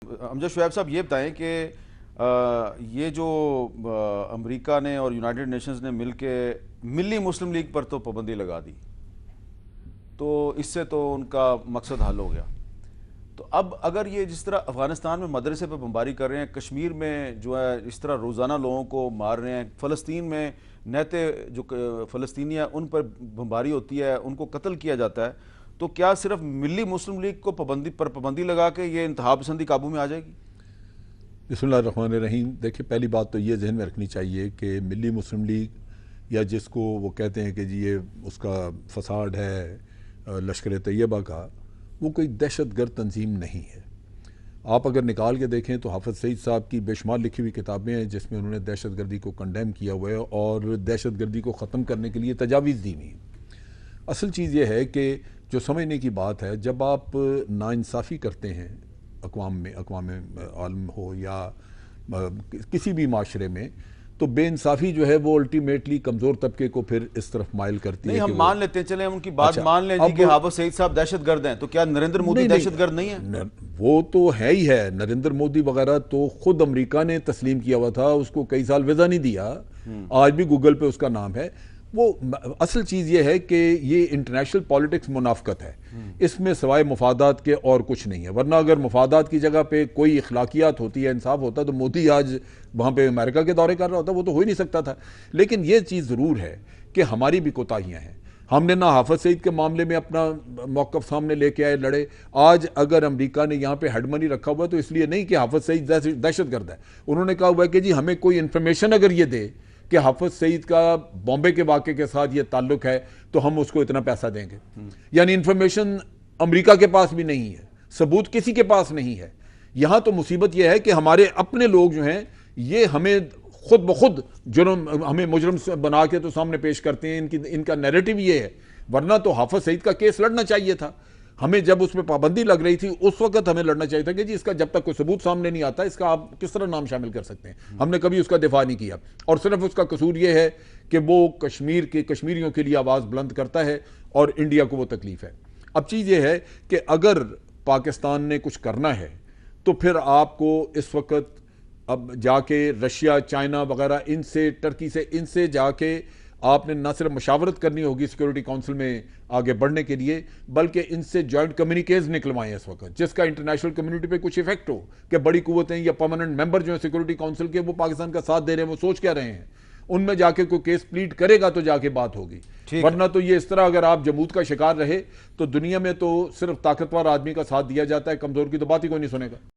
अमजद शुएब साहब ये बताएं कि ये जो अमेरिका ने और यूनाइटेड नेशंस ने मिलके मिली मुस्लिम लीग पर तो पाबंदी लगा दी, तो इससे तो उनका मकसद हल हो गया। तो अब अगर ये जिस तरह अफगानिस्तान में मदरसे पर बमबारी कर रहे हैं, कश्मीर में जो है इस तरह रोज़ाना लोगों को मार रहे हैं, फ़लस्तीन में नहते जो फ़लस्तीनी हैं उन पर बमबारी होती है, उनको कत्ल किया जाता है, तो क्या सिर्फ मिली मुस्लिम लीग को पाबंदी लगा के ये इंतहा पसंदी काबू में आ जाएगी? बिस्मिल्लाहिर्रहमानिर्रहीम। देखिए, पहली बात तो ये जहन में रखनी चाहिए कि मिली मुस्लिम लीग या जिसको वो कहते हैं कि जी ये उसका फसाड है लश्कर तैयबा का, वो कोई दहशतगर्द तंजीम नहीं है। आप अगर निकाल के देखें तो हाफिज़ सईद साहब की बेशुमार लिखी हुई किताबें हैं जिसमें उन्होंने दहशतगर्दी को कंडेम किया हुआ है और दहशतगर्दी को ख़त्म करने के लिए तजावीज़ दी हुई है। असल चीज़ ये है कि जो समझने की बात है, जब आप नाइंसाफ़ी करते हैं अक़वाम आलम हो या किसी भी माशरे में, तो बेइंसाफ़ी जो है वो अल्टीमेटली कमज़ोर तबके को फिर इस तरफ माइल करती नहीं, है। हम मान लेते हैं, चले हम उनकी बात अच्छा, मान लें जी कि हाफिज सईद साहब दहशतगर्द हैं, तो क्या नरेंद्र मोदी दहशतगर्द नहीं है? वो तो है ही है। नरेंद्र मोदी वगैरह तो खुद अमेरिका ने तस्लीम किया हुआ था, उसको कई साल वीज़ा नहीं दिया, आज भी गूगल पे उसका नाम है। वो असल चीज़ ये है कि ये इंटरनेशनल पॉलिटिक्स मुनाफकत है, इसमें सवाए मुफादात के और कुछ नहीं है। वरना अगर मुफादात की जगह पे कोई इखलाकियात होती है, इंसाफ होता, तो मोदी आज वहाँ पे अमेरिका के दौरे कर रहा होता। वो तो हो ही नहीं सकता था। लेकिन ये चीज़ ज़रूर है कि हमारी भी कोताहियाँ हैं। हमने ना हाफिज़ सईद के मामले में अपना मौक़िफ़ सामने लेके आए, लड़े। आज अगर अमेरिका ने यहाँ पे हेडमनी रखा हुआ है तो इसलिए नहीं कि हाफिज़ सईद दहशतगर्द है। उन्होंने कहा हुआ है कि जी हमें कोई इन्फॉर्मेशन अगर ये दे कि हाफिज़ सईद का बॉम्बे के वाक़े के साथ ये ताल्लुक है तो हम उसको इतना पैसा देंगे। यानी इन्फॉर्मेशन अमेरिका के पास भी नहीं है, सबूत किसी के पास नहीं है। यहाँ तो मुसीबत यह है कि हमारे अपने लोग जो हैं ये हमें खुद ब खुद जुर्म, हमें मुजरम बना के तो सामने पेश करते हैं। इनका नैरेटिव ये है। वरना तो हाफिज़ सईद का केस लड़ना चाहिए था। हमें जब उसमें पाबंदी लग रही थी उस वक्त हमें लड़ना चाहिए था कि जी इसका जब तक कोई सबूत सामने नहीं आता इसका आप किस तरह नाम शामिल कर सकते हैं। हमने कभी उसका दिफा नहीं किया और सिर्फ उसका कसूर यह है कि वो कश्मीर के कश्मीरियों के लिए आवाज़ बुलंद करता है और इंडिया को वो तकलीफ है। अब चीज़ ये है कि अगर पाकिस्तान ने कुछ करना है तो फिर आपको इस वक्त अब जाके रशिया, चाइना वगैरह इनसे, टर्की से, इनसे जाके आपने न सिर्फ मशावरत करनी होगी सिक्योरिटी काउंसिल में आगे बढ़ने के लिए, बल्कि इनसे जॉइंट कम्युनिकेज निकलवाएं इस वक्त, जिसका इंटरनेशनल कम्युनिटी पे कुछ इफेक्ट हो कि बड़ी कुव्वतें या परमानेंट मेंबर जो है सिक्योरिटी काउंसिल के वो पाकिस्तान का साथ दे रहे हैं, वो सोच क्या रहे हैं। उनमें जाके कोई केस प्लीड करेगा तो जाके बात होगी। वरना तो ये इस तरह अगर आप जमूत का शिकार रहे तो दुनिया में तो सिर्फ ताकतवर आदमी का साथ दिया जाता है, कमजोर की तो बात ही कोई नहीं सुनेगा।